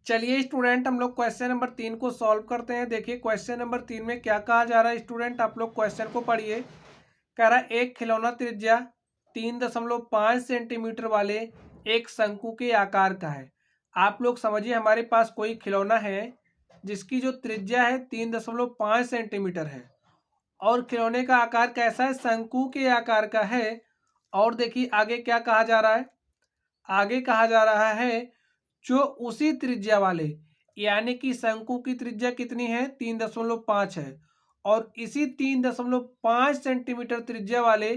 चलिए स्टूडेंट, हम लोग क्वेश्चन नंबर 3 को सॉल्व करते हैं। देखिए क्वेश्चन नंबर 3 में क्या कहा जा रहा है स्टूडेंट, आप लोग क्वेश्चन को पढ़िए। कह रहा है एक खिलौना त्रिज्या 3.5 सेंटीमीटर वाले एक शंकु के आकार का है। आप लोग समझिए, हमारे पास कोई खिलौना है जिसकी जो त्रिज्या है 3.5 सेंटीमीटर है और खिलौने का आकार कैसा है, शंकु के आकार का है। और देखिए आगे क्या कहा जा रहा है, आगे कहा जा रहा है जो उसी त्रिज्या वाले, यानी कि शंकु की त्रिज्या कितनी है 3.5 है और इसी 3.5 सेंटीमीटर त्रिज्या वाले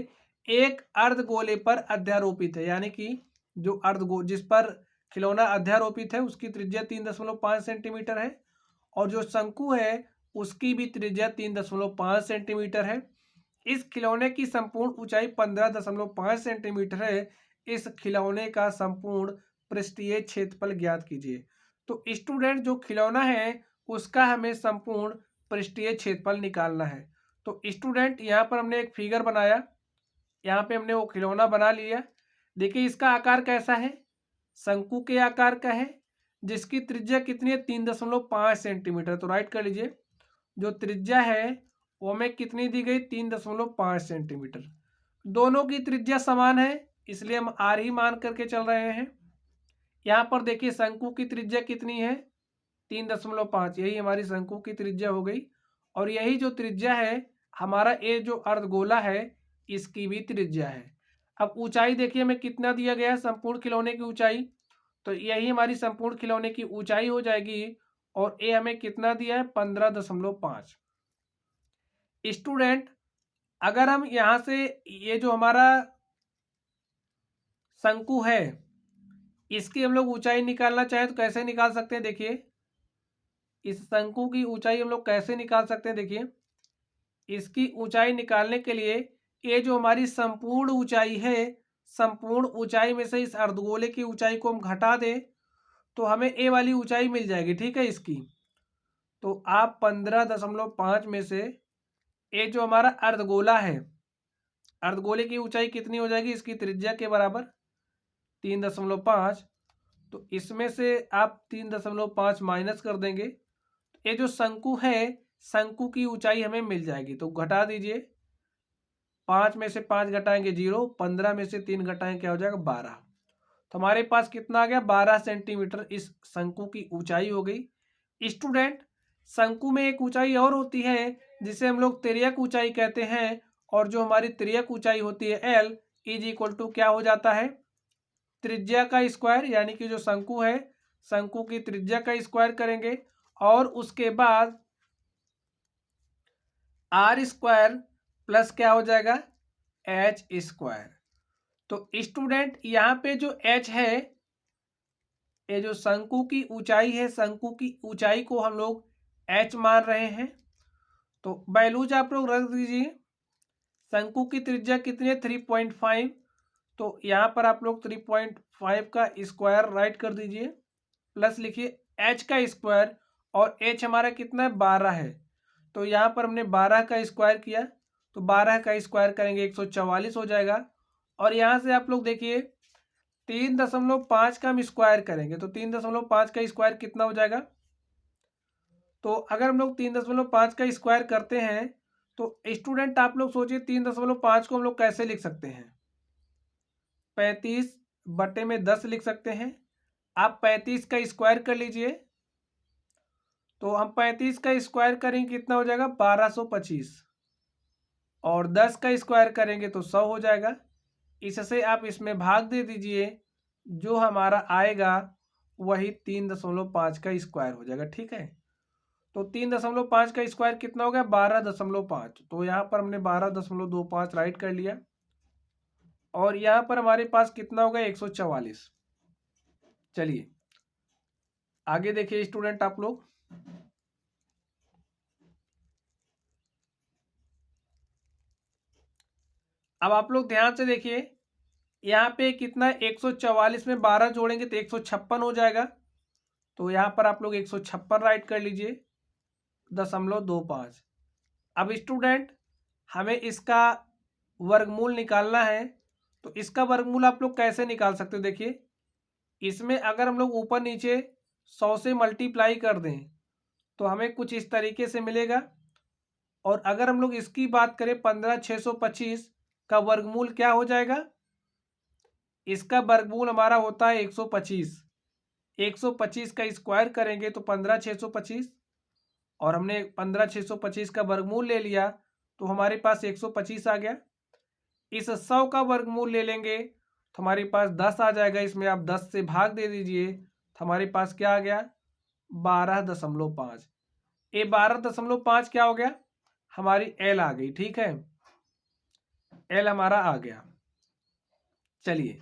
एक अर्धगोले पर अध्यारोपित है। यानी कि जो जिस पर खिलौना अध्यारोपित है उसकी त्रिज्या 3.5 सेंटीमीटर है और जो शंकु है उसकी भी त्रिज्या 3.5 सेंटीमीटर है। इस खिलौने की संपूर्ण ऊंचाई 15.5 सेंटीमीटर है। इस खिलौने का संपूर्ण पृष्ठीय क्षेत्रफल ज्ञात कीजिए। तो स्टूडेंट, जो खिलौना है उसका हमें संपूर्ण पृष्ठीय क्षेत्रफल निकालना है। तो स्टूडेंट, यहाँ पर हमने एक फिगर बनाया, यहाँ पे हमने वो खिलौना बना लिया। देखिए इसका आकार कैसा है, शंकु के आकार का है जिसकी त्रिज्या कितनी है 3.5 सेंटीमीटर। तो राइट कर लीजिए, जो त्रिज्या है वो हमें कितनी दी गई 3.5 सेंटीमीटर। दोनों की त्रिज्या समान है इसलिए हम आर ही मान करके चल रहे हैं। यहाँ पर देखिए शंकु की त्रिज्या कितनी है 3.5, यही हमारी शंकु की त्रिज्या हो गई। और यही जो त्रिज्या है हमारा ये जो अर्धगोला है इसकी भी त्रिज्या है। अब ऊंचाई देखिए हमें कितना दिया गया है संपूर्ण खिलौने की ऊंचाई, तो यही हमारी संपूर्ण खिलौने की ऊंचाई हो जाएगी और ये हमें कितना दिया है 15.5। स्टूडेंट, अगर हम यहाँ से ये जो हमारा शंकु है इसकी हम लोग ऊंचाई निकालना चाहें तो कैसे निकाल सकते हैं। देखिए इस शंकु की ऊंचाई हम लोग कैसे निकाल सकते हैं। देखिए इसकी ऊंचाई निकालने के लिए ये जो हमारी संपूर्ण ऊंचाई है, संपूर्ण ऊंचाई में से इस अर्धगोले की ऊंचाई को हम घटा दें तो हमें ए वाली ऊंचाई मिल जाएगी, ठीक है इसकी। तो आप 15.5 में से ये जो हमारा अर्धगोला है, अर्धगोले की ऊंचाई कितनी हो जाएगी इसकी त्रिज्या के बराबर 3.5, तो इसमें से आप 3.5 माइनस कर देंगे। ये जो शंकु है, शंकु की ऊंचाई हमें मिल जाएगी। तो घटा दीजिए, 5 में से 5 घटाएंगे 0, 15 में से 3 घटाएंगे क्या हो जाएगा 12। तो हमारे पास कितना आ गया 12 सेंटीमीटर इस शंकु की ऊंचाई हो गई। स्टूडेंट, शंकु में एक ऊंचाई और होती है जिसे हम लोग तिर्यक ऊंचाई कहते हैं और जो हमारी तिर्यक ऊंचाई होती है एल इज इक्वल टू क्या हो जाता है त्रिज्या का स्क्वायर, यानी कि जो शंकु है शंकु की त्रिज्या का स्क्वायर करेंगे और उसके बाद आर स्क्वायर प्लस क्या हो जाएगा एच स्क्वायर। तो स्टूडेंट यहाँ पे जो एच है, ये जो शंकु की ऊंचाई है, शंकु की ऊंचाई को हम लोग एच मान रहे हैं। तो वैल्यूज आप लोग रख दीजिए। शंकु की त्रिज्या कितनी है 3.5, तो यहाँ पर आप लोग 3.5 का स्क्वायर राइट कर दीजिए, प्लस लिखिए एच का स्क्वायर और एच हमारा कितना है 12 है। तो यहाँ पर हमने 12 का स्क्वायर किया तो 12 का स्क्वायर करेंगे 144 हो जाएगा। और यहाँ से आप लोग देखिए 3.5 का हम स्क्वायर करेंगे तो 3.5 का स्क्वायर कितना हो जाएगा। तो अगर हम लोग 3.5 का स्क्वायर करते हैं तो स्टूडेंट आप लोग सोचिए 3.5 को हम लोग कैसे लिख सकते हैं, 35/10 लिख सकते हैं। आप 35 का स्क्वायर कर लीजिए, तो हम 35 का स्क्वायर करेंगे कितना हो जाएगा 1225 और 10 का स्क्वायर करेंगे तो 100 हो जाएगा। इससे आप इसमें भाग दे दीजिए, जो हमारा आएगा वही 3.5 का स्क्वायर हो जाएगा, ठीक है। तो 3.5 का स्क्वायर कितना हो गया 12.5, तो यहाँ पर हमने 12.25 राइट कर लिया और यहाँ पर हमारे पास कितना होगा 144। चलिए आगे देखिए स्टूडेंट आप लोग, अब आप लोग ध्यान से देखिए यहाँ पे कितना 144 में 12 जोड़ेंगे तो 156 हो जाएगा। तो यहाँ पर आप लोग 156 राइट कर लीजिए 0.25। अब स्टूडेंट हमें इसका वर्गमूल निकालना है, तो इसका वर्गमूल आप लोग कैसे निकाल सकते हो। देखिए इसमें अगर हम लोग ऊपर नीचे 100 से मल्टीप्लाई कर दें तो हमें कुछ इस तरीके से मिलेगा। और अगर हम लोग इसकी बात करें 15,625 का वर्गमूल क्या हो जाएगा, इसका वर्गमूल हमारा होता है 125। 125 का स्क्वायर करेंगे तो 15,625, और हमने 15,625 का वर्गमूल ले लिया तो हमारे पास 125 आ गया। इस 100 का वर्गमूल ले लेंगे तो हमारे पास 10 आ जाएगा, इसमें आप 10 से भाग दे दीजिए तो हमारे पास क्या आ गया, 12.5। ये 12.5 क्या हो गया, हमारी एल आ गई। ठीक है, एल हमारा आ गया। चलिए,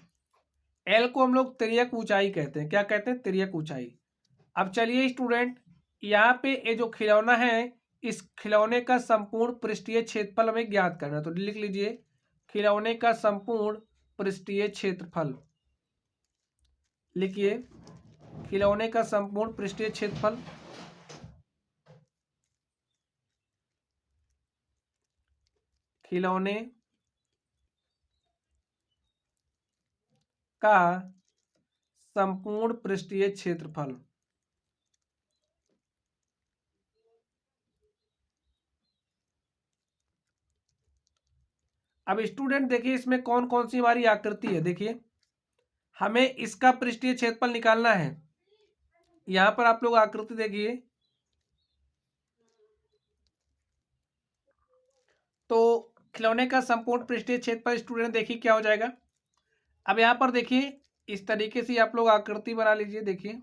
एल को हम लोग तिर्यक ऊंचाई कहते हैं। क्या कहते हैं, तिर्यक ऊंचाई। अब चलिए स्टूडेंट, यहाँ पे ये जो खिलौना है, इस खिलौने का संपूर्ण पृष्ठीय क्षेत्रफल हमें ज्ञात करना है। तो लिख लीजिए, खिलौने का संपूर्ण पृष्ठीय क्षेत्रफल। लिखिए, खिलौने का संपूर्ण पृष्ठीय क्षेत्रफल। खिलौने का संपूर्ण पृष्ठीय क्षेत्रफल। अब स्टूडेंट देखिए, इसमें कौन कौन सी हमारी आकृति है। देखिए, हमें इसका पृष्ठीय क्षेत्रफल निकालना है। यहां पर आप लोग आकृति देखिए, तो खिलौने का संपूर्ण पृष्ठीय क्षेत्रफल स्टूडेंट देखिए क्या हो जाएगा। अब यहां पर देखिए, इस तरीके से आप लोग आकृति बना लीजिए। देखिए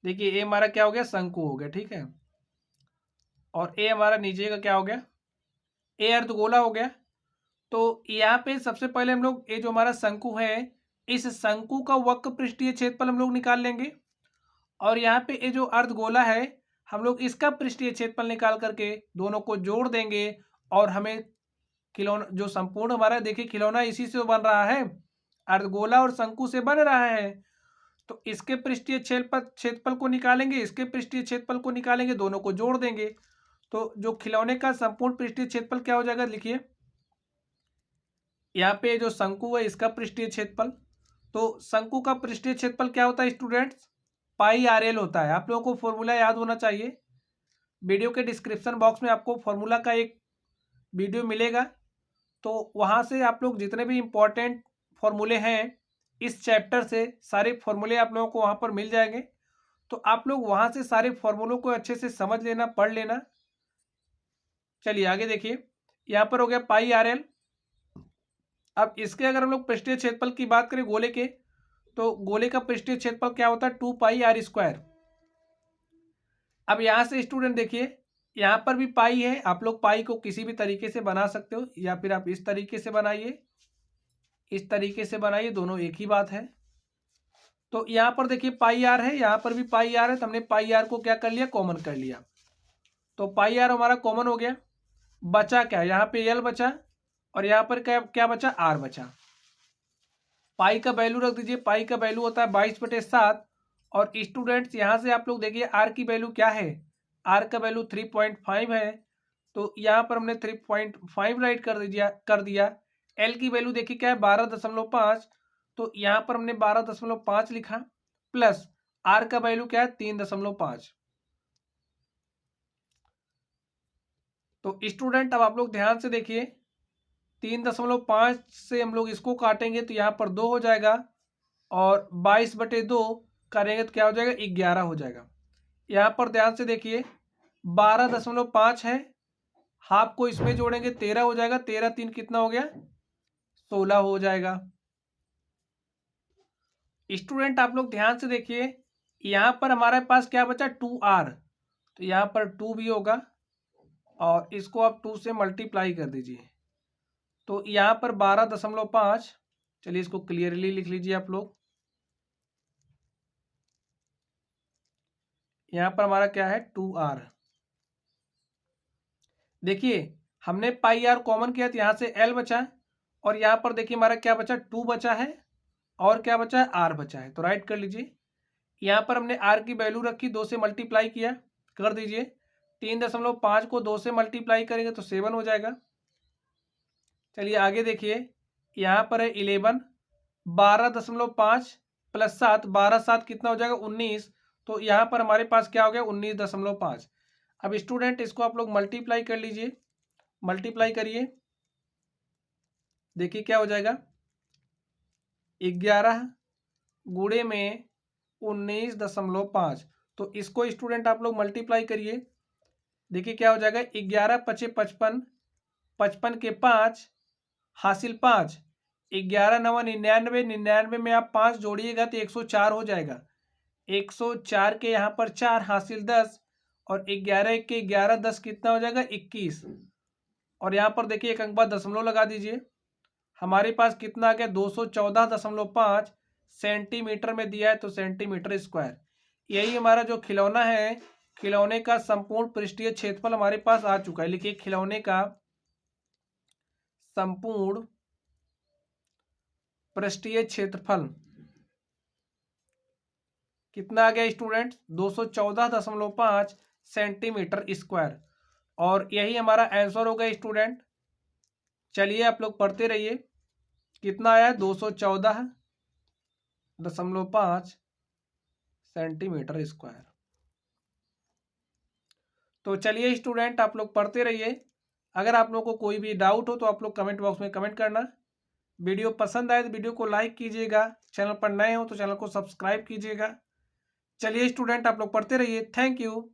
देखिए, ए हमारा क्या हो गया, शंकु हो गया। ठीक है, और ए हमारा नीचे का क्या हो गया, ए अर्धगोला हो गया। तो यहाँ पे सबसे पहले हम लोग ये जो हमारा शंकु है, इस शंकु का वक्र पृष्ठीय क्षेत्रफल हम लोग निकाल लेंगे। और यहाँ पे ये जो अर्धगोला है, हम लोग इसका पृष्ठीय क्षेत्रफल निकाल करके दोनों को जोड़ देंगे और हमें खिलौना जो संपूर्ण हमारा, देखिए खिलौना इसी से बन रहा है, अर्धगोला और शंकु से बन रहा है। तो इसके पृष्ठीय क्षेत्रफल को निकालेंगे, इसके पृष्ठीय क्षेत्रफल को निकालेंगे, दोनों को जोड़ देंगे। तो जो खिलौने का संपूर्ण पृष्ठीय क्षेत्रफल क्या हो जाएगा, लिखिए यहाँ पे जो शंकु है इसका पृष्ठीय क्षेत्रफल। तो शंकु का पृष्ठीय क्षेत्रफल क्या होता है स्टूडेंट्स, पाई आर एल होता है। आप लोगों को फॉर्मूला याद होना चाहिए। वीडियो के डिस्क्रिप्शन बॉक्स में आपको फॉर्मूला का एक वीडियो मिलेगा, तो वहाँ से आप लोग जितने भी इम्पोर्टेंट फॉर्मूले हैं इस चैप्टर से, सारे फॉर्मूले आप लोगों को वहाँ पर मिल जाएंगे। तो आप लोग वहाँ से सारे फॉर्मूलों को अच्छे से समझ लेना, पढ़ लेना। चलिए आगे देखिए, यहाँ पर हो गया पाई आर एल। अब इसके अगर हम लोग पृष्ठीय क्षेत्रफल की बात करें गोले के, तो गोले का पृष्ठीय क्षेत्रफल क्या होता है, 2 पाई r²। अब यहां से स्टूडेंट देखिए, यहां पर भी पाई है। आप लोग पाई को किसी भी तरीके से बना सकते हो, या फिर आप इस तरीके से बनाइए, इस तरीके से बनाइए, दोनों एक ही बात है। तो यहां पर देखिए पाई आर है, यहां पर भी पाई आर है, तो हमने पाई आर को क्या कर लिया, कॉमन कर लिया। तो पाई आर हमारा कॉमन हो गया। बचा क्या, यहाँ पे एल बचा, और यहाँ पर क्या क्या बचा, आर बचा। पाई का वैल्यू रख दीजिए, पाई का वैल्यू होता है 22/7। और स्टूडेंट्स यहाँ से आप लोग देखिए आर की वैल्यू क्या है, आर का वैल्यू 3.5 है। तो यहाँ पर हमने 3.5 राइट कर दिया। एल की वैल्यू देखिए क्या है, 12.5। तो यहाँ पर हमने 12.5 लिखा, प्लस आर का वैल्यू क्या है, 3.5। तो स्टूडेंट अब आप लोग ध्यान से देखिए, 3.5 से हम लोग इसको काटेंगे तो यहाँ पर 2 हो जाएगा, और 22/2 करेंगे तो क्या हो जाएगा, 11 हो जाएगा। यहाँ पर ध्यान से देखिए, 12.5 है, हाफ को इसमें जोड़ेंगे 13 हो जाएगा, 13 3 कितना हो गया, 16 हो जाएगा। स्टूडेंट आप लोग ध्यान से देखिए, यहाँ पर हमारे पास क्या बचा, 2r। तो यहाँ पर 2 भी होगा, और इसको आप 2 से मल्टीप्लाई कर दीजिए। तो यहाँ पर 12.5, चलिए इसको क्लियरली लिख लीजिए आप लोग। यहाँ पर हमारा क्या है, 2r। देखिए हमने पाई आर कॉमन किया तो यहाँ से एल बचा, और यहाँ पर देखिए हमारा क्या बचा, 2 बचा है, और क्या बचा है, आर बचा है। तो राइट कर लीजिए। यहाँ पर हमने आर की वैल्यू रखी, 2 से मल्टीप्लाई किया, कर दीजिए। 3.5 को 2 से मल्टीप्लाई करेंगे तो 7 हो जाएगा। चलिए आगे देखिए, यहाँ पर है 11, 12.5 प्लस 7, 12 7 कितना हो जाएगा 19। तो यहाँ पर हमारे पास क्या हो गया 19.5। अब स्टूडेंट इसको आप लोग मल्टीप्लाई कर लीजिए, मल्टीप्लाई करिए, देखिए क्या हो जाएगा 11 गुणे में 19.5। तो इसको स्टूडेंट आप लोग मल्टीप्लाई करिए, देखिए क्या हो जाएगा 11 पचे 55, 55 के 5 हासिल 5, 11 9 99, 99 में आप 5 जोड़िएगा तो 104 हो जाएगा। 104 के यहाँ पर 4 हासिल 10 और 11 के 11 10 कितना हो जाएगा 21। और यहाँ पर देखिए एक अंक बाद दशमलव लगा दीजिए, हमारे पास कितना आ गया 214.5 सेंटीमीटर में दिया है, तो सेंटीमीटर स्क्वायर। यही हमारा जो खिलौना है, खिलौने का संपूर्ण पृष्ठीय क्षेत्रफल हमारे पास आ चुका है। लिखिए खिलौने का संपूर्ण पृष्ठीय क्षेत्रफल कितना आ गया स्टूडेंट 214.5 सेंटीमीटर स्क्वायर। और यही हमारा आंसर होगा स्टूडेंट। चलिए आप लोग पढ़ते रहिए, कितना आया 214.5 सेंटीमीटर स्क्वायर। तो चलिए स्टूडेंट आप लोग पढ़ते रहिए, अगर आप लोग को कोई भी डाउट हो तो आप लोग कमेंट बॉक्स में कमेंट करना। वीडियो पसंद आए तो वीडियो को लाइक कीजिएगा, चैनल पर नए हो तो चैनल को सब्सक्राइब कीजिएगा। चलिए स्टूडेंट आप लोग पढ़ते रहिए, थैंक यू।